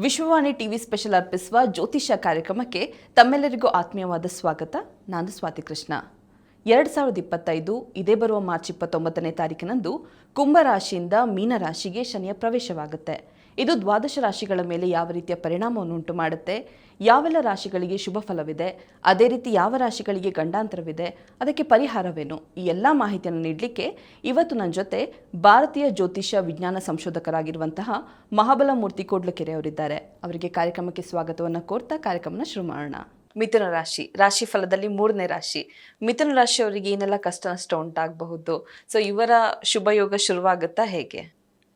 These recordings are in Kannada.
ವಿಶ್ವವಾಣಿ ಟಿವಿ ಸ್ಪೆಷಲ್ ಅರ್ಪಿಸುವ ಜ್ಯೋತಿಷ್ಯ ಕಾರ್ಯಕ್ರಮಕ್ಕೆ ತಮ್ಮೆಲ್ಲರಿಗೂ ಆತ್ಮೀಯವಾದ ಸ್ವಾಗತ. ನಾನು ಸ್ವಾತಿ ಕೃಷ್ಣ. 2025 ಇದೇ ಬರುವ ಮಾರ್ಚ್ 29ನೇ ತಾರೀಕಿನಂದು ಕುಂಭರಾಶಿಯಿಂದ ಮೀನರಾಶಿಗೆ ಶನಿಯ ಪ್ರವೇಶವಾಗುತ್ತೆ. ಇದು ದ್ವಾದಶ ರಾಶಿಗಳ ಮೇಲೆ ಯಾವ ರೀತಿಯ ಪರಿಣಾಮವನ್ನು ಉಂಟು ಮಾಡುತ್ತೆ, ಯಾವೆಲ್ಲ ರಾಶಿಗಳಿಗೆ ಶುಭ ಫಲವಿದೆ, ಅದೇ ರೀತಿ ಯಾವ ರಾಶಿಗಳಿಗೆ ಗಂಡಾಂತರವಿದೆ, ಅದಕ್ಕೆ ಪರಿಹಾರವೇನು, ಈ ಎಲ್ಲ ಮಾಹಿತಿಯನ್ನು ನೀಡಲಿಕ್ಕೆ ಇವತ್ತು ನನ್ನ ಜೊತೆ ಭಾರತೀಯ ಜ್ಯೋತಿಷ್ಯ ವಿಜ್ಞಾನ ಸಂಶೋಧಕರಾಗಿರುವಂತಹ ಮಹಾಬಲ ಮೂರ್ತಿ ಕೋಡ್ಲಕೆರೆ ಅವರಿದ್ದಾರೆ. ಅವರಿಗೆ ಕಾರ್ಯಕ್ರಮಕ್ಕೆ ಸ್ವಾಗತವನ್ನು ಕೋರ್ತಾ ಕಾರ್ಯಕ್ರಮನ ಶುರು ಮಾಡೋಣ. ಮಿಥುನ ರಾಶಿ, ರಾಶಿ ಫಲದಲ್ಲಿ 3ನೇ ರಾಶಿ. ಮಿಥುನ ರಾಶಿಯವರಿಗೆ ಏನೆಲ್ಲ ಕಷ್ಟ ನಷ್ಟ ಉಂಟಾಗಬಹುದು? ಸೊ ಇವರ ಶುಭ ಯೋಗ ಶುರುವಾಗುತ್ತಾ ಹೇಗೆ?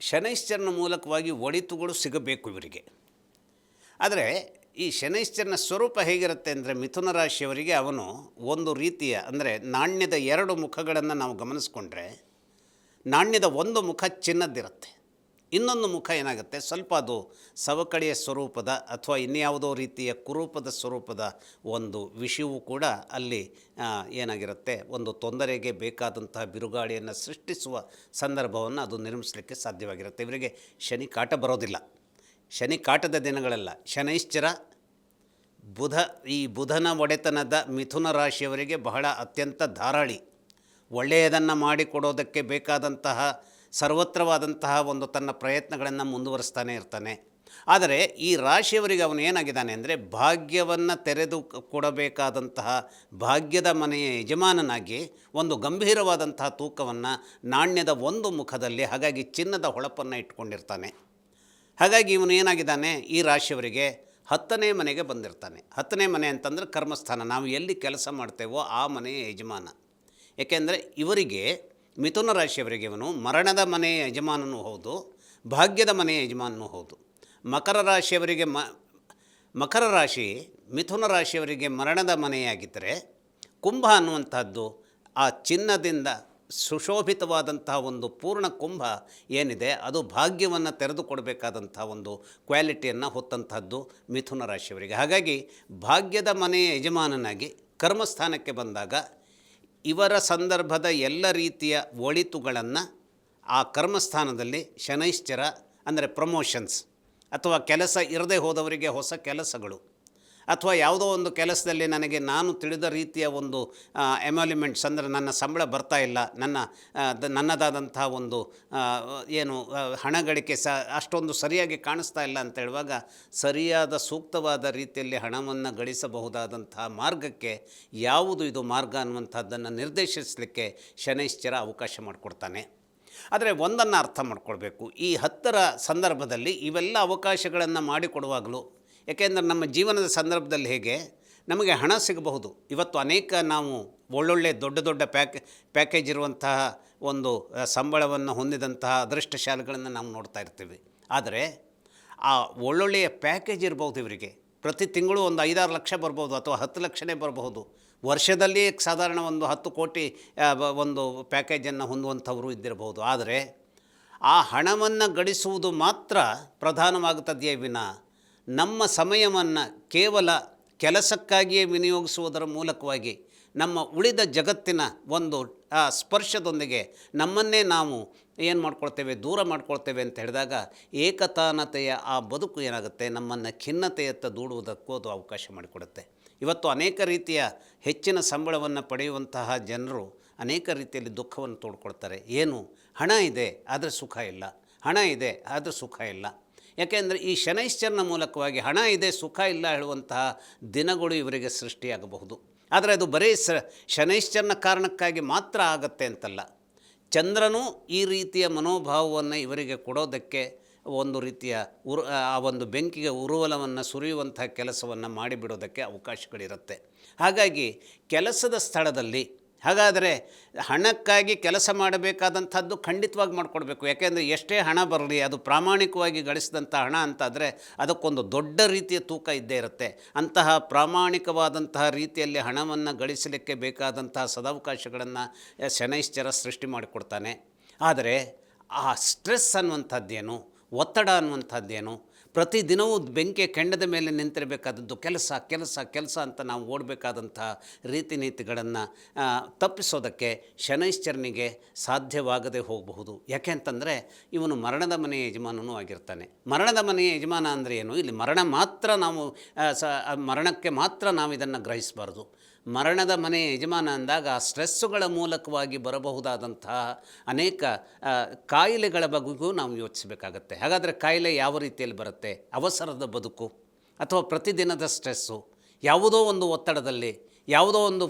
ಶನೈಶ್ಚರನ ಮೂಲಕವಾಗಿ ಒಳಿತುಗಳು ಸಿಗಬೇಕು ಇವರಿಗೆ. ಆದರೆ ಈ ಶನೈಶ್ಚರನ ಸ್ವರೂಪ ಹೇಗಿರುತ್ತೆ ಅಂದರೆ, ಮಿಥುನ ರಾಶಿಯವರಿಗೆ ಅವನು ಒಂದು ರೀತಿಯ ಅಂದರೆ ನಾಣ್ಯದ 2 ಮುಖಗಳನ್ನು ನಾವು ಗಮನಿಸ್ಕೊಂಡ್ರೆ, ನಾಣ್ಯದ ಒಂದು ಮುಖ ಚಿನ್ನದ್ದಿರುತ್ತೆ, ಇನ್ನೊಂದು ಮುಖ ಏನಾಗುತ್ತೆ ಸ್ವಲ್ಪ ಅದು ಸವಕಳಿಯ ಸ್ವರೂಪದ ಅಥವಾ ಇನ್ಯಾವುದೋ ರೀತಿಯ ಕುರೂಪದ ಸ್ವರೂಪದ ಒಂದು ವಿಷಯವೂ ಕೂಡ ಅಲ್ಲಿ ಏನಾಗಿರುತ್ತೆ, ಒಂದು ತೊಂದರೆಗೆ ಬೇಕಾದಂತಹ ಬಿರುಗಾಳಿಯನ್ನು ಸೃಷ್ಟಿಸುವ ಸಂದರ್ಭವನ್ನು ಅದು ನಿರ್ಮಿಸಲಿಕ್ಕೆ ಸಾಧ್ಯವಾಗಿರುತ್ತೆ. ಇವರಿಗೆ ಶನಿ ಕಾಟ ಬರೋದಿಲ್ಲ. ಶನಿ ಕಾಟದ ದಿನಗಳೆಲ್ಲ ಶನೈಶ್ಚರ ಈ ಬುಧನ ಒಡೆತನದ ಮಿಥುನ ರಾಶಿಯವರಿಗೆ ಬಹಳ ಅತ್ಯಂತ ಧಾರಾಳಿ, ಒಳ್ಳೆಯದನ್ನು ಮಾಡಿಕೊಡೋದಕ್ಕೆ ಬೇಕಾದಂತಹ ಸರ್ವತ್ರವಾದಂತಹ ಒಂದು ತನ್ನ ಪ್ರಯತ್ನಗಳನ್ನು ಮುಂದುವರಿಸ್ತಾನೆ ಇರ್ತಾನೆ. ಆದರೆ ಈ ರಾಶಿಯವರಿಗೆ ಅವನು ಏನಾಗಿದ್ದಾನೆ ಅಂದರೆ, ಭಾಗ್ಯವನ್ನು ತೆರೆದು ಕೊಡಬೇಕಾದಂತಹ ಭಾಗ್ಯದ ಮನೆಯ ಯಜಮಾನನಾಗಿ ಒಂದು ಗಂಭೀರವಾದಂತಹ ತೂಕವನ್ನು ನಾಣ್ಯದ ಒಂದು ಮುಖದಲ್ಲಿ, ಹಾಗಾಗಿ ಚಿನ್ನದ ಹೊಳಪನ್ನು ಇಟ್ಕೊಂಡಿರ್ತಾನೆ. ಹಾಗಾಗಿ ಇವನು ಏನಾಗಿದ್ದಾನೆ, ಈ ರಾಶಿಯವರಿಗೆ 10ನೇ ಮನೆಗೆ ಬಂದಿರ್ತಾನೆ. 10ನೇ ಮನೆ ಅಂತಂದರೆ ಕರ್ಮಸ್ಥಾನ, ನಾವು ಎಲ್ಲಿ ಕೆಲಸ ಮಾಡ್ತೇವೋ ಆ ಮನೆಯ ಯಜಮಾನ. ಏಕೆಂದರೆ ಇವರಿಗೆ ಮಿಥುನ ರಾಶಿಯವರಿಗೆ ಇವನು ಮರಣದ ಮನೆಯ ಯಜಮಾನನೂ ಹೌದು, ಭಾಗ್ಯದ ಮನೆಯ ಯಜಮಾನನೂ ಹೌದು. ಮಕರ ರಾಶಿ ಮಿಥುನ ರಾಶಿಯವರಿಗೆ ಮರಣದ ಮನೆಯಾಗಿದ್ದರೆ, ಕುಂಭ ಅನ್ನುವಂಥದ್ದು ಆ ಚಿನ್ನದಿಂದ ಸುಶೋಭಿತವಾದಂತಹ ಒಂದು ಪೂರ್ಣ ಕುಂಭ ಏನಿದೆ ಅದು ಭಾಗ್ಯವನ್ನು ತೆರೆದುಕೊಡಬೇಕಾದಂಥ ಒಂದು ಕ್ವಾಲಿಟಿಯನ್ನು ಹೊತ್ತಂಥದ್ದು ಮಿಥುನ ರಾಶಿಯವರಿಗೆ. ಹಾಗಾಗಿ ಭಾಗ್ಯದ ಮನೆಯ ಯಜಮಾನನಾಗಿ ಕರ್ಮಸ್ಥಾನಕ್ಕೆ ಬಂದಾಗ ಇವರ ಸಂದರ್ಭದ ಎಲ್ಲ ರೀತಿಯ ಒಳಿತುಗಳನ್ನು ಆ ಕರ್ಮಸ್ಥಾನದಲ್ಲಿ ಶನೈಶ್ಚರ ಅಂದರೆ ಪ್ರಮೋಷನ್ಸ್, ಅಥವಾ ಕೆಲಸ ಇರದೇ ಹೋದವರಿಗೆ ಹೊಸ ಕೆಲಸಗಳು, ಅಥವಾ ಯಾವುದೋ ಒಂದು ಕೆಲಸದಲ್ಲಿ ನಾನು ತಿಳಿದ ರೀತಿಯ ಒಂದು ಎಮ್ಯಾಲ್ಯುಮೆಂಟ್ಸ್ ಅಂದರೆ ನನ್ನ ಸಂಬಳ ಬರ್ತಾ ಇಲ್ಲ, ನನ್ನದಾದಂಥ ಒಂದು ಹಣ ಗಳಿಕೆ ಅಷ್ಟೊಂದು ಸರಿಯಾಗಿ ಕಾಣಿಸ್ತಾ ಇಲ್ಲ ಅಂತ ಹೇಳುವಾಗ, ಸರಿಯಾದ ಸೂಕ್ತವಾದ ರೀತಿಯಲ್ಲಿ ಹಣವನ್ನು ಗಳಿಸಬಹುದಾದಂಥ ಮಾರ್ಗಕ್ಕೆ ಯಾವುದು ಇದು ಮಾರ್ಗ ಅನ್ನುವಂಥದ್ದನ್ನು ನಿರ್ದೇಶಿಸಲಿಕ್ಕೆ ಶನೈಶ್ಚರ ಅವಕಾಶ ಮಾಡಿಕೊಡ್ತಾನೆ. ಆದರೆ ಒಂದನ್ನು ಅರ್ಥ ಮಾಡ್ಕೊಳ್ಬೇಕು, ಈ 10ರ ಸಂದರ್ಭದಲ್ಲಿ ಇವೆಲ್ಲ ಅವಕಾಶಗಳನ್ನು ಮಾಡಿಕೊಡುವಾಗಲೂ, ಏಕೆಂದರೆ ನಮ್ಮ ಜೀವನದ ಸಂದರ್ಭದಲ್ಲಿ ಹೇಗೆ ನಮಗೆ ಹಣ ಸಿಗಬಹುದು. ಇವತ್ತು ಅನೇಕ ನಾವು ಒಳ್ಳೊಳ್ಳೆ ದೊಡ್ಡ ಪ್ಯಾಕೇಜ್ ಇರುವಂತಹ ಒಂದು ಸಂಬಳವನ್ನು ಹೊಂದಿದಂತಹ ಅದೃಷ್ಟಶಾಲಿಗಳನ್ನು ನಾವು ನೋಡ್ತಾ ಇರ್ತೀವಿ. ಆದರೆ ಆ ಒಳ್ಳೊಳ್ಳೆಯ ಪ್ಯಾಕೇಜ್ ಇರ್ಬೋದು, ಇವರಿಗೆ ಪ್ರತಿ ತಿಂಗಳು ಒಂದು 5-6 ಲಕ್ಷ ಬರ್ಬೋದು, ಅಥವಾ 10 ಲಕ್ಷನೇ ಬರಬಹುದು. ವರ್ಷದಲ್ಲಿ ಸಾಧಾರಣ ಒಂದು 10 ಕೋಟಿ ಒಂದು ಪ್ಯಾಕೇಜನ್ನು ಹೊಂದುವಂಥವರು ಇದ್ದಿರಬಹುದು. ಆದರೆ ಆ ಹಣವನ್ನು ಗಳಿಸುವುದು ಮಾತ್ರ ಪ್ರಧಾನವಾಗುತ್ತದೆಯೇ ವಿನ, ನಮ್ಮ ಸಮಯವನ್ನು ಕೇವಲ ಕೆಲಸಕ್ಕಾಗಿಯೇ ವಿನಿಯೋಗಿಸುವುದರ ಮೂಲಕವಾಗಿ ನಮ್ಮ ಉಳಿದ ಜಗತ್ತಿನ ಒಂದು ಸ್ಪರ್ಶದೊಂದಿಗೆ ನಮ್ಮನ್ನೇ ನಾವು ಏನು ಮಾಡ್ಕೊಳ್ತೇವೆ, ದೂರ ಮಾಡ್ಕೊಳ್ತೇವೆ ಅಂತ ಹೇಳಿದಾಗ, ಏಕತಾನತೆಯ ಆ ಬದುಕು ಏನಾಗುತ್ತೆ, ನಮ್ಮನ್ನು ಖಿನ್ನತೆಯತ್ತ ದೂಡುವುದಕ್ಕೂ ಅದು ಅವಕಾಶ ಮಾಡಿಕೊಡುತ್ತೆ. ಇವತ್ತು ಅನೇಕ ರೀತಿಯ ಹೆಚ್ಚಿನ ಸಂಬಳವನ್ನು ಪಡೆಯುವಂತಹ ಜನರು ಅನೇಕ ರೀತಿಯಲ್ಲಿ ದುಃಖವನ್ನು ತೋಡ್ಕೊಳ್ತಾರೆ. ಏನು, ಹಣ ಇದೆ ಆದರೆ ಸುಖ ಇಲ್ಲ, ಹಣ ಇದೆ ಆದರೆ ಸುಖ ಇಲ್ಲ. ಯಾಕೆಂದರೆ ಈ ಶನೈಶ್ಚರನ ಮೂಲಕವಾಗಿ ಹಣ ಇದೆ ಸುಖ ಇಲ್ಲ ಹೇಳುವಂತಹ ದಿನಗಳು ಇವರಿಗೆ ಸೃಷ್ಟಿಯಾಗಬಹುದು. ಆದರೆ ಅದು ಬರೀ ಶನೈಶ್ಚರನ ಕಾರಣಕ್ಕಾಗಿ ಮಾತ್ರ ಆಗತ್ತೆ ಅಂತಲ್ಲ. ಚಂದ್ರನೂ ಈ ರೀತಿಯ ಮನೋಭಾವವನ್ನು ಇವರಿಗೆ ಕೊಡೋದಕ್ಕೆ ಒಂದು ರೀತಿಯ ಆ ಒಂದು ಬೆಂಕಿಗೆ ಉರುವಲವನ್ನು ಸುರಿಯುವಂಥ ಕೆಲಸವನ್ನು ಮಾಡಿಬಿಡೋದಕ್ಕೆ ಅವಕಾಶಗಳಿರುತ್ತೆ. ಹಾಗಾಗಿ ಕೆಲಸದ ಸ್ಥಳದಲ್ಲಿ ಹಾಗಾದರೆ ಹಣಕ್ಕಾಗಿ ಕೆಲಸ ಮಾಡಬೇಕಾದಂಥದ್ದು ಖಂಡಿತವಾಗಿ ಮಾಡಿಕೊಡ್ಬೇಕು. ಯಾಕೆಂದರೆ ಎಷ್ಟೇ ಹಣ ಬರಲಿ, ಅದು ಪ್ರಾಮಾಣಿಕವಾಗಿ ಗಳಿಸಿದಂಥ ಹಣ ಅಂತಾದರೆ ಅದಕ್ಕೊಂದು ದೊಡ್ಡ ರೀತಿಯ ತೂಕ ಇದ್ದೇ ಇರುತ್ತೆ. ಅಂತಹ ಪ್ರಾಮಾಣಿಕವಾದಂತಹ ರೀತಿಯಲ್ಲಿ ಹಣವನ್ನು ಗಳಿಸಲಿಕ್ಕೆ ಬೇಕಾದಂತಹ ಸದಾವಕಾಶಗಳನ್ನು ಶನೈಶ್ಚರ ಸೃಷ್ಟಿ ಮಾಡಿಕೊಡ್ತಾನೆ. ಆದರೆ ಆ ಸ್ಟ್ರೆಸ್ ಅನ್ನುವಂಥದ್ದೇನು, ಒತ್ತಡ ಅನ್ನುವಂಥದ್ದೇನು, ಪ್ರತಿದಿನವೂ ಬೆಂಕಿಯ ಕೆಂಡದ ಮೇಲೆ ನಿಂತಿರಬೇಕಾದದ್ದು, ಕೆಲಸ ಕೆಲಸ ಕೆಲಸ ಅಂತ ನಾವು ಓಡಬೇಕಾದಂಥ ರೀತಿ ನೀತಿಗಳನ್ನು ತಪ್ಪಿಸೋದಕ್ಕೆ ಶನೈಶ್ಚರನಿಗೆ ಸಾಧ್ಯವಾಗದೆ ಹೋಗಬಹುದು. ಯಾಕೆ ಅಂತಂದರೆ ಇವನು ಮರಣದ ಮನೆಯ ಯಜಮಾನನೂ ಆಗಿರ್ತಾನೆ. ಮರಣದ ಮನೆಯ ಯಜಮಾನ ಅಂದರೆ ಏನು? ಇಲ್ಲಿ ಮರಣ ಮಾತ್ರ ನಾವು ಮರಣಕ್ಕೆ ಮಾತ್ರ ನಾವು ಇದನ್ನು ಗ್ರಹಿಸಬಾರ್ದು. ಮರಣದ ಮನೆಯ ಯಜಮಾನ ಅಂದಾಗ ಆ ಸ್ಟ್ರೆಸ್ಸುಗಳ ಮೂಲಕವಾಗಿ ಬರಬಹುದಾದಂತಹ ಅನೇಕ ಕಾಯಿಲೆಗಳ ಬಗೆಗೂ ನಾವು ಯೋಚಿಸಬೇಕಾಗತ್ತೆ. ಹಾಗಾದರೆ ಕಾಯಿಲೆ ಯಾವ ರೀತಿಯಲ್ಲಿ ಬರುತ್ತೆ? ಅವಸರದ ಬದುಕು ಅಥವಾ ಪ್ರತಿದಿನದ ಸ್ಟ್ರೆಸ್ಸು, ಯಾವುದೋ ಒಂದು ಒತ್ತಡದಲ್ಲಿ, ಯಾವುದೋ ಒಂದು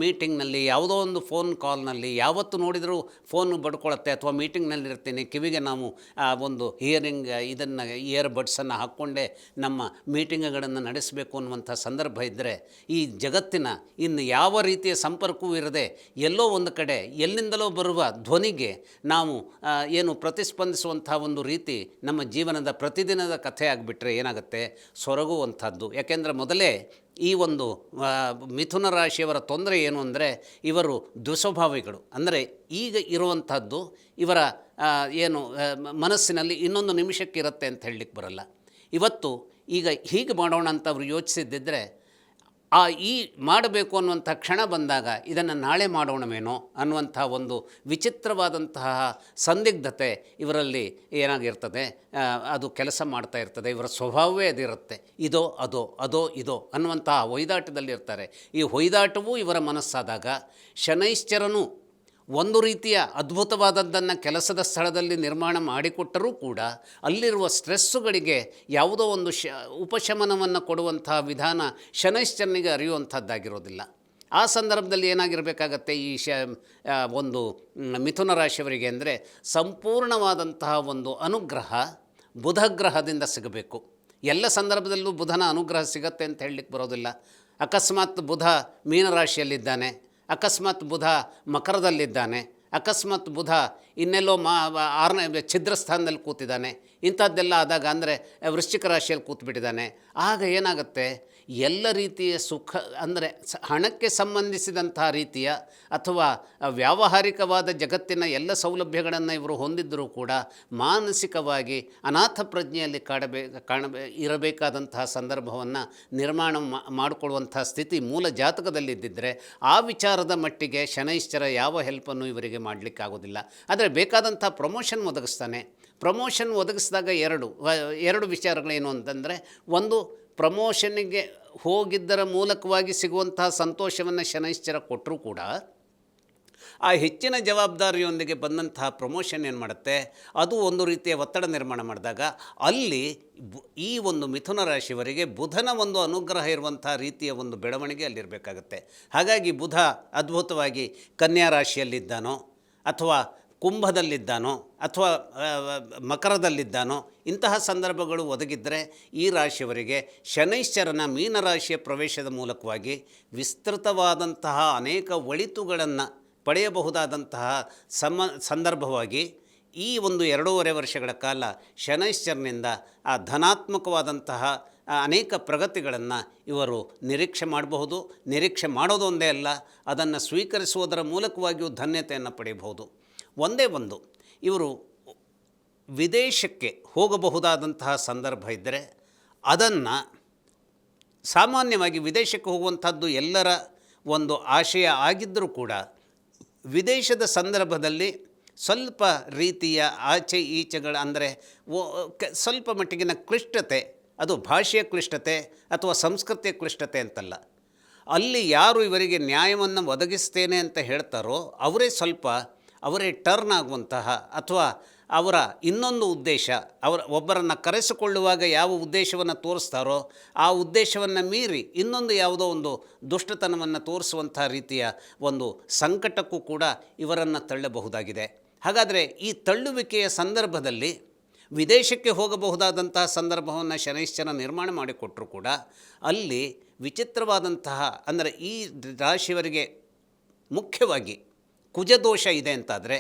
ಮೀಟಿಂಗ್ನಲ್ಲಿ, ಯಾವುದೋ ಒಂದು ಫೋನ್ ಕಾಲ್ನಲ್ಲಿ, ಯಾವತ್ತು ನೋಡಿದರೂ ಫೋನ್ ಬಡ್ಕೊಳ್ಳುತ್ತೆ. ಅಥವಾ ಮೀಟಿಂಗ್ನಲ್ಲಿರ್ತೀನಿ, ಕಿವಿಗೆ ನಾವು ಒಂದು ಹಿಯರಿಂಗ್ ಇದನ್ನು ಇಯರ್ ಬಡ್ಸನ್ನು ಹಾಕ್ಕೊಂಡೇ ನಮ್ಮ ಮೀಟಿಂಗ್ಗಳನ್ನು ನಡೆಸಬೇಕು ಅನ್ನುವಂಥ ಸಂದರ್ಭ ಇದ್ದರೆ, ಈ ಜಗತ್ತಿನ ಇನ್ನು ಯಾವ ರೀತಿಯ ಸಂಪರ್ಕವೂ ಇರದೆ ಎಲ್ಲೋ ಒಂದು ಕಡೆ ಎಲ್ಲಿಂದಲೋ ಬರುವ ಧ್ವನಿಗೆ ನಾವು ಏನು ಪ್ರತಿಸ್ಪಂದಿಸುವಂಥ ಒಂದು ರೀತಿ ನಮ್ಮ ಜೀವನದ ಪ್ರತಿದಿನದ ಕಥೆ ಆಗಿಬಿಟ್ರೆ ಏನಾಗುತ್ತೆ? ಸೊರಗುವಂಥದ್ದು. ಯಾಕೆಂದರೆ ಮೊದಲೇ ಈ ಒಂದು ಮಿಥುನ ರಾಶಿಯವರ ತೊಂದರೆ ಏನು ಅಂದರೆ, ಇವರು ದುಸ್ವಭಾವಿಗಳು. ಅಂದರೆ ಈಗ ಇರುವಂಥದ್ದು ಇವರ ಏನು ಮನಸ್ಸಿನಲ್ಲಿ ಇನ್ನೊಂದು ನಿಮಿಷಕ್ಕೆ ಇರುತ್ತೆ ಅಂತ ಹೇಳಲಿಕ್ಕೆ ಬರಲ್ಲ. ಇವತ್ತು ಈಗ ಹೀಗೆ ಮಾಡೋಣ ಅಂತ ಅವರು ಯೋಚಿಸಿದ್ದಿದ್ದರೆ, ಈ ಮಾಡಬೇಕು ಅನ್ನುವಂಥ ಕ್ಷಣ ಬಂದಾಗ ಇದನ್ನು ನಾಳೆ ಮಾಡೋಣವೇನೋ ಅನ್ನುವಂಥ ಒಂದು ವಿಚಿತ್ರವಾದಂತಹ ಸಂದಿಗ್ಧತೆ ಇವರಲ್ಲಿ ಏನಾಗಿರ್ತದೆ, ಅದು ಕೆಲಸ ಮಾಡ್ತಾ ಇರ್ತದೆ. ಇವರ ಸ್ವಭಾವವೇ ಅದಿರುತ್ತೆ. ಇದೋ ಅದೋ ಅದೋ ಇದೋ ಅನ್ನುವಂತಹ ಹೊಯ್ದಾಟದಲ್ಲಿರ್ತಾರೆ. ಈ ಹೊಯ್ದಾಟವೂ ಇವರ ಮನಸ್ಸಾದಾಗ ಶನೈಶ್ಚರನು ಒಂದು ರೀತಿಯ ಅದ್ಭುತವಾದದ್ದನ್ನು ಕೆಲಸದ ಸ್ಥಳದಲ್ಲಿ ನಿರ್ಮಾಣ ಮಾಡಿಕೊಟ್ಟರೂ ಕೂಡ ಅಲ್ಲಿರುವ ಸ್ಟ್ರೆಸ್ಸುಗಳಿಗೆ ಯಾವುದೋ ಒಂದು ಉಪಶಮನವನ್ನು ಕೊಡುವಂಥ ವಿಧಾನ ಶನೈಶ್ಚರನಿಗೆ ಅರಿಯುವಂಥದ್ದಾಗಿರೋದಿಲ್ಲ. ಆ ಸಂದರ್ಭದಲ್ಲಿ ಏನಾಗಿರಬೇಕಾಗತ್ತೆ ಈ ಒಂದು ಮಿಥುನ ರಾಶಿಯವರಿಗೆ ಅಂದರೆ, ಸಂಪೂರ್ಣವಾದಂತಹ ಒಂದು ಅನುಗ್ರಹ ಬುಧಗ್ರಹದಿಂದ ಸಿಗಬೇಕು. ಎಲ್ಲ ಸಂದರ್ಭದಲ್ಲೂ ಬುಧನ ಅನುಗ್ರಹ ಸಿಗತ್ತೆ ಅಂತ ಹೇಳಲಿಕ್ಕೆ ಬರೋದಿಲ್ಲ. ಅಕಸ್ಮಾತ್ ಬುಧ ಮೀನರಾಶಿಯಲ್ಲಿದ್ದಾನೆ, ಅಕಸ್ಮಾತ್ ಬುಧ ಮಕರದಲ್ಲಿದ್ದಾನೆ, ಅಕಸ್ಮಾತ್ ಬುಧ ಇನ್ನೆಲ್ಲೋ 6ನೇ ಛಿದ್ರಸ್ಥಾನದಲ್ಲಿ ಕೂತಿದ್ದಾನೆ, ಇಂಥದ್ದೆಲ್ಲ ಆದಾಗ ಅಂದರೆ ವೃಶ್ಚಿಕ ರಾಶಿಯಲ್ಲಿ ಕೂತ್ಬಿಟ್ಟಿದ್ದಾನೆ. ಆಗ ಏನಾಗುತ್ತೆ? ಎಲ್ಲ ರೀತಿಯ ಸುಖ ಅಂದರೆ ಹಣಕ್ಕೆ ಸಂಬಂಧಿಸಿದಂಥ ರೀತಿಯ ಅಥವಾ ವ್ಯಾವಹಾರಿಕವಾದ ಜಗತ್ತಿನ ಎಲ್ಲ ಸೌಲಭ್ಯಗಳನ್ನು ಇವರು ಹೊಂದಿದ್ದರೂ ಕೂಡ ಮಾನಸಿಕವಾಗಿ ಅನಾಥ ಪ್ರಜ್ಞೆಯಲ್ಲಿ ಇರಬೇಕಾದಂತಹ ಸಂದರ್ಭವನ್ನು ನಿರ್ಮಾಣ ಮಾಡಿಕೊಳ್ಳುವಂಥ ಸ್ಥಿತಿ ಮೂಲ ಜಾತಕದಲ್ಲಿದ್ದಿದ್ದರೆ ಆ ವಿಚಾರದ ಮಟ್ಟಿಗೆ ಶನೈಶ್ಚರ ಯಾವ ಹೆಲ್ಪನ್ನು ಇವರಿಗೆ ಮಾಡಲಿಕ್ಕಾಗೋದಿಲ್ಲ. ಆದರೆ ಬೇಕಾದಂಥ ಪ್ರಮೋಷನ್ ಒದಗಿಸ್ತಾನೆ. ಪ್ರಮೋಷನ್ ಒದಗಿಸಿದಾಗ ಎರಡು ವಿಚಾರಗಳೇನು ಅಂತಂದರೆ, ಒಂದು ಪ್ರಮೋಷನ್ನಿಗೆ ಹೋಗಿದ್ದರ ಮೂಲಕವಾಗಿ ಸಿಗುವಂತಹ ಸಂತೋಷವನ್ನು ಶನೈಶ್ಚರ ಕೊಟ್ಟರೂ ಕೂಡ ಆ ಹೆಚ್ಚಿನ ಜವಾಬ್ದಾರಿಯೊಂದಿಗೆ ಬಂದಂತಹ ಪ್ರಮೋಷನ್ ಏನು ಮಾಡುತ್ತೆ, ಅದು ಒಂದು ರೀತಿಯ ಒತ್ತಡ ನಿರ್ಮಾಣ ಮಾಡಿದಾಗ ಅಲ್ಲಿ ಈ ಒಂದು ಮಿಥುನ ರಾಶಿಯವರಿಗೆ ಬುಧನ ಒಂದು ಅನುಗ್ರಹ ಇರುವಂಥ ರೀತಿಯ ಒಂದು ಬೆಳವಣಿಗೆ ಅಲ್ಲಿರಬೇಕಾಗತ್ತೆ. ಹಾಗಾಗಿ ಬುಧ ಅದ್ಭುತವಾಗಿ ಕನ್ಯಾ ರಾಶಿಯಲ್ಲಿದ್ದಾನೋ ಅಥವಾ ಕುಂಭದಲ್ಲಿದ್ದಾನೋ ಅಥವಾ ಮಕರದಲ್ಲಿದ್ದಾನೋ ಇಂತಹ ಸಂದರ್ಭಗಳು ಒದಗಿದ್ದರೆ ಈ ರಾಶಿಯವರಿಗೆ ಶನೈಶ್ಚರನ ಮೀನರಾಶಿಯ ಪ್ರವೇಶದ ಮೂಲಕವಾಗಿ ವಿಸ್ತೃತವಾದಂತಹ ಅನೇಕ ಒಳಿತುಗಳನ್ನು ಪಡೆಯಬಹುದಾದಂತಹ ಸಂದರ್ಭವಾಗಿ ಈ ಒಂದು 2.5 ವರ್ಷಗಳ ಕಾಲ ಶನೈಶ್ಚರನಿಂದ ಆ ಧನಾತ್ಮಕವಾದಂತಹ ಅನೇಕ ಪ್ರಗತಿಗಳನ್ನು ಇವರು ನಿರೀಕ್ಷೆ ಮಾಡಬಹುದು. ನಿರೀಕ್ಷೆ ಮಾಡೋದು ಒಂದೇ ಅಲ್ಲ, ಅದನ್ನು ಸ್ವೀಕರಿಸುವುದರ ಮೂಲಕವಾಗಿಯೂ ಧನ್ಯತೆಯನ್ನು ಪಡೆಯಬಹುದು. ಒಂದೇ ಒಂದು ಇವರು ವಿದೇಶಕ್ಕೆ ಹೋಗಬಹುದಾದಂತಹ ಸಂದರ್ಭ ಇದ್ದರೆ ಅದನ್ನು ಸಾಮಾನ್ಯವಾಗಿ ವಿದೇಶಕ್ಕೆ ಹೋಗುವಂಥದ್ದು ಎಲ್ಲರ ಒಂದು ಆಶಯ ಆಗಿದ್ದರೂ ಕೂಡ ವಿದೇಶದ ಸಂದರ್ಭದಲ್ಲಿ ಸ್ವಲ್ಪ ರೀತಿಯ ಆಚೆ ಈಚೆಗಳ ಅಂದರೆ ಸ್ವಲ್ಪ ಮಟ್ಟಿಗಿನ ಕ್ಲಿಷ್ಟತೆ, ಅದು ಭಾಷೆಯ ಕ್ಲಿಷ್ಟತೆ ಅಥವಾ ಸಂಸ್ಕೃತಿಯ ಕ್ಲಿಷ್ಟತೆ ಅಂತಲ್ಲ. ಅಲ್ಲಿ ಯಾರು ಇವರಿಗೆ ನ್ಯಾಯವನ್ನು ಒದಗಿಸ್ತೇನೆ ಅಂತ ಹೇಳ್ತಾರೋ ಅವರೇ ಟರ್ನ್ ಆಗುವಂತಹ ಅಥವಾ ಅವರ ಇನ್ನೊಂದು ಉದ್ದೇಶ, ಒಬ್ಬರನ್ನು ಕರೆಸಿಕೊಳ್ಳುವಾಗ ಯಾವ ಉದ್ದೇಶವನ್ನು ತೋರಿಸ್ತಾರೋ ಆ ಉದ್ದೇಶವನ್ನು ಮೀರಿ ಇನ್ನೊಂದು ಯಾವುದೋ ಒಂದು ದುಷ್ಟತನವನ್ನು ತೋರಿಸುವಂಥ ರೀತಿಯ ಒಂದು ಸಂಕಟಕ್ಕೂ ಕೂಡ ಇವರನ್ನು ತಳ್ಳಬಹುದಾಗಿದೆ. ಹಾಗಾದರೆ ಈ ತಳ್ಳುವಿಕೆಯ ಸಂದರ್ಭದಲ್ಲಿ ವಿದೇಶಕ್ಕೆ ಹೋಗಬಹುದಾದಂತಹ ಸಂದರ್ಭವನ್ನು ಶನೈಶ್ಚರ ನಿರ್ಮಾಣ ಮಾಡಿಕೊಟ್ಟರೂ ಕೂಡ ಅಲ್ಲಿ ವಿಚಿತ್ರವಾದಂತಹ ಅಂದರೆ ಈ ರಾಶಿಯವರಿಗೆ ಮುಖ್ಯವಾಗಿ ಕುಜದೋಷ ಇದೆ ಅಂತಾದರೆ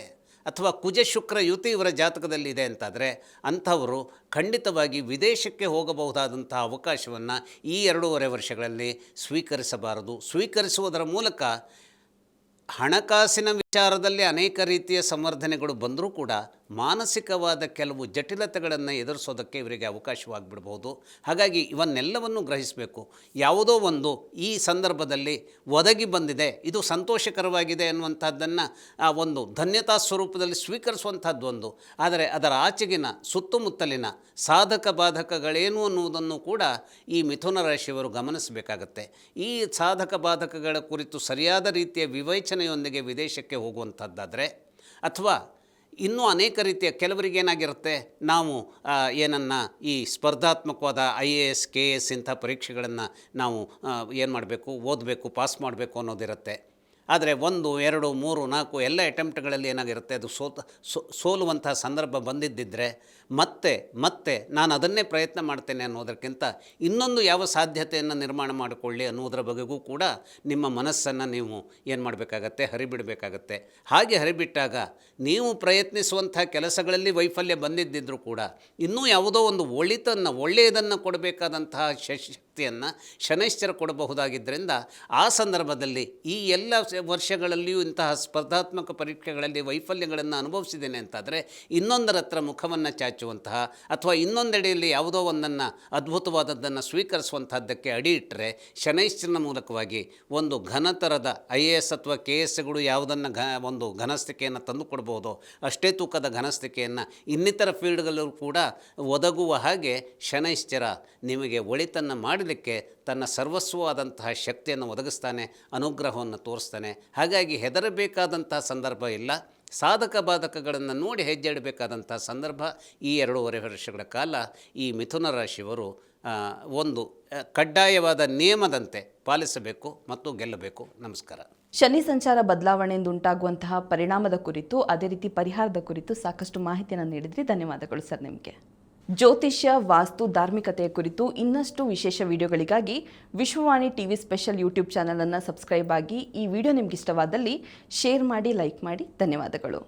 ಅಥವಾ ಕುಜ ಶುಕ್ರ ಯುತಿ ಇವರ ಜಾತಕದಲ್ಲಿ ಇದೆ ಅಂತಾದರೆ ಅಂಥವರು ಖಂಡಿತವಾಗಿ ವಿದೇಶಕ್ಕೆ ಹೋಗಬಹುದಾದಂಥ ಅವಕಾಶವನ್ನು ಈ 2.5 ವರ್ಷಗಳಲ್ಲಿ ಸ್ವೀಕರಿಸಬಾರದು. ಸ್ವೀಕರಿಸುವುದರ ಮೂಲಕ ಹಣಕಾಸಿನ ವಿಚಾರದಲ್ಲಿ ಅನೇಕ ರೀತಿಯ ಸಂವರ್ಧನೆಗಳು ಬಂದರೂ ಕೂಡ ಮಾನಸಿಕವಾದ ಕೆಲವು ಜಟಿಲತೆಗಳನ್ನು ಎದುರಿಸೋದಕ್ಕೆ ಇವರಿಗೆ ಅವಕಾಶವಾಗಿಬಿಡ್ಬೋದು. ಹಾಗಾಗಿ ಇವನ್ನೆಲ್ಲವನ್ನು ಗ್ರಹಿಸಬೇಕು. ಯಾವುದೋ ಒಂದು ಈ ಸಂದರ್ಭದಲ್ಲಿ ಒದಗಿ ಬಂದಿದೆ, ಇದು ಸಂತೋಷಕರವಾಗಿದೆ ಅನ್ನುವಂಥದ್ದನ್ನು ಒಂದು ಧನ್ಯತಾ ಸ್ವರೂಪದಲ್ಲಿ ಸ್ವೀಕರಿಸುವಂಥದ್ದು ಒಂದು. ಆದರೆ ಅದರ ಆಚೆಗಿನ ಸುತ್ತಮುತ್ತಲಿನ ಸಾಧಕ ಬಾಧಕಗಳೇನು ಅನ್ನುವುದನ್ನು ಕೂಡ ಈ ಮಿಥುನ ರಾಶಿಯವರು ಗಮನಿಸಬೇಕಾಗತ್ತೆ. ಈ ಸಾಧಕ ಬಾಧಕಗಳ ಕುರಿತು ಸರಿಯಾದ ರೀತಿಯ ವಿವೇಚನೆಯೊಂದಿಗೆ ವಿದೇಶಕ್ಕೆ ಹೋಗುವಂಥದ್ದಾದರೆ, ಅಥವಾ ಇನ್ನೂ ಅನೇಕ ರೀತಿಯ ಕೆಲವರಿಗೆ ಏನಾಗಿರುತ್ತೆ, ನಾವು ಏನನ್ನು ಈ ಸ್ಪರ್ಧಾತ್ಮಕವಾದ IAS KS ಇಂಥ ಪರೀಕ್ಷೆಗಳನ್ನು ನಾವು ಏನು ಮಾಡಬೇಕು, ಓದಬೇಕು, ಪಾಸ್ ಮಾಡಬೇಕು ಅನ್ನೋದಿರುತ್ತೆ. ಆದರೆ 1 2 3 4 ಎಲ್ಲ ಅಟೆಂಪ್ಟ್ಗಳಲ್ಲಿ ಏನಾಗಿರುತ್ತೆ, ಅದು ಸೋಲುವಂಥ ಸಂದರ್ಭ ಬಂದಿದ್ದಿದ್ದರೆ ಮತ್ತೆ ನಾನು ಅದನ್ನೇ ಪ್ರಯತ್ನ ಮಾಡ್ತೇನೆ ಅನ್ನೋದಕ್ಕಿಂತ ಇನ್ನೊಂದು ಯಾವ ಸಾಧ್ಯತೆಯನ್ನು ನಿರ್ಮಾಣ ಮಾಡಿಕೊಳ್ಳಿ ಅನ್ನೋದರ ಬಗೆಗೂ ಕೂಡ ನಿಮ್ಮ ಮನಸ್ಸನ್ನು ನೀವು ಏನು ಮಾಡಬೇಕಾಗತ್ತೆ, ಹರಿಬಿಡಬೇಕಾಗತ್ತೆ. ಹಾಗೆ ಹರಿಬಿಟ್ಟಾಗ ನೀವು ಪ್ರಯತ್ನಿಸುವಂಥ ಕೆಲಸಗಳಲ್ಲಿ ವೈಫಲ್ಯ ಬಂದಿದ್ದರೂ ಕೂಡ ಇನ್ನೂ ಯಾವುದೋ ಒಂದು ಒಳ್ಳೆಯದನ್ನು ಕೊಡಬೇಕಾದಂತಹ ಶಕ್ತಿಯನ್ನು ಶನೈಶ್ಚರ ಕೊಡಬಹುದಾಗಿದ್ದರಿಂದ ಆ ಸಂದರ್ಭದಲ್ಲಿ ಈ ಎಲ್ಲ ವರ್ಷಗಳಲ್ಲಿಯೂ ಇಂತಹ ಸ್ಪರ್ಧಾತ್ಮಕ ಪರೀಕ್ಷೆಗಳಲ್ಲಿ ವೈಫಲ್ಯಗಳನ್ನು ಅನುಭವಿಸಿದ್ದೇನೆ ಅಂತಾದರೆ ಇನ್ನೊಂದರ ಹತ್ರ ಮುಖವನ್ನು ಚಾಚುವಂತಹ ಅಥವಾ ಇನ್ನೊಂದೆಡೆಯಲ್ಲಿ ಯಾವುದೋ ಒಂದನ್ನು ಅದ್ಭುತವಾದದ್ದನ್ನು ಸ್ವೀಕರಿಸುವಂಥದ್ದಕ್ಕೆ ಅಡಿ ಇಟ್ಟರೆ ಶನೈಶ್ಚರನ ಮೂಲಕವಾಗಿ ಒಂದು ಘನತರದ IAS ಅಥವಾ KSಗಳು ಯಾವುದನ್ನು ಒಂದು ಘನಸ್ಥಿಕೆಯನ್ನು ತಂದುಕೊಡ್ಬೋದು, ಅಷ್ಟೇ ತೂಕದ ಘನಸ್ಥಿಕೆಯನ್ನು ಇನ್ನಿತರ ಫೀಲ್ಡ್ಗಳಲ್ಲೂ ಕೂಡ ಒದಗುವ ಹಾಗೆ ಶನೈಶ್ಚರ ನಿಮಗೆ ಒಳಿತನ್ನು ಮಾಡಲಿಕ್ಕೆ ತನ್ನ ಸರ್ವಸ್ವವಾದಂತಹ ಶಕ್ತಿಯನ್ನು ಒದಗಿಸ್ತಾನೆ, ಅನುಗ್ರಹವನ್ನು ತೋರಿಸ್ತಾನೆ. ಹಾಗಾಗಿ ಹೆದರಬೇಕಾದಂತಹ ಸಂದರ್ಭ ಇಲ್ಲ. ಸಾಧಕ ಬಾಧಕಗಳನ್ನು ನೋಡಿ ಹೆಜ್ಜೆ ಇಡಬೇಕಾದಂಥ ಸಂದರ್ಭ ಈ 2.5 ವರ್ಷಗಳ ಕಾಲ ಈ ಮಿಥುನ ರಾಶಿಯವರು ಒಂದು ಕಡ್ಡಾಯವಾದ ನಿಯಮದಂತೆ ಪಾಲಿಸಬೇಕು ಮತ್ತು ಗೆಲ್ಲಬೇಕು. ನಮಸ್ಕಾರ. ಶನಿ ಸಂಚಾರ ಬದಲಾವಣೆಯಿಂದ ಉಂಟಾಗುವಂತಹ ಪರಿಣಾಮದ ಕುರಿತು, ಅದೇ ರೀತಿ ಪರಿಹಾರದ ಕುರಿತು ಸಾಕಷ್ಟು ಮಾಹಿತಿಯನ್ನು ನೀಡಿದ್ರಿ. ಧನ್ಯವಾದಗಳು ಸರ್ ನಿಮಗೆ. ಜ್ಯೋತಿಷ್ಯ, ವಾಸ್ತು, ಧಾರ್ಮಿಕತೆಯ ಕುರಿತು ಇನ್ನಷ್ಟು ವಿಶೇಷ ವಿಡಿಯೋಗಳಿಗಾಗಿ ವಿಶ್ವವಾಣಿ TV ಸ್ಪೆಷಲ್ ಯೂಟ್ಯೂಬ್ ಚಾನಲನ್ನು ಸಬ್ಸ್ಕ್ರೈಬ್ ಆಗಿ. ಈ ವಿಡಿಯೋ ನಿಮ್ಗೆ ಇಷ್ಟವಾದಲ್ಲಿ ಶೇರ್ ಮಾಡಿ, ಲೈಕ್ ಮಾಡಿ. ಧನ್ಯವಾದಗಳು.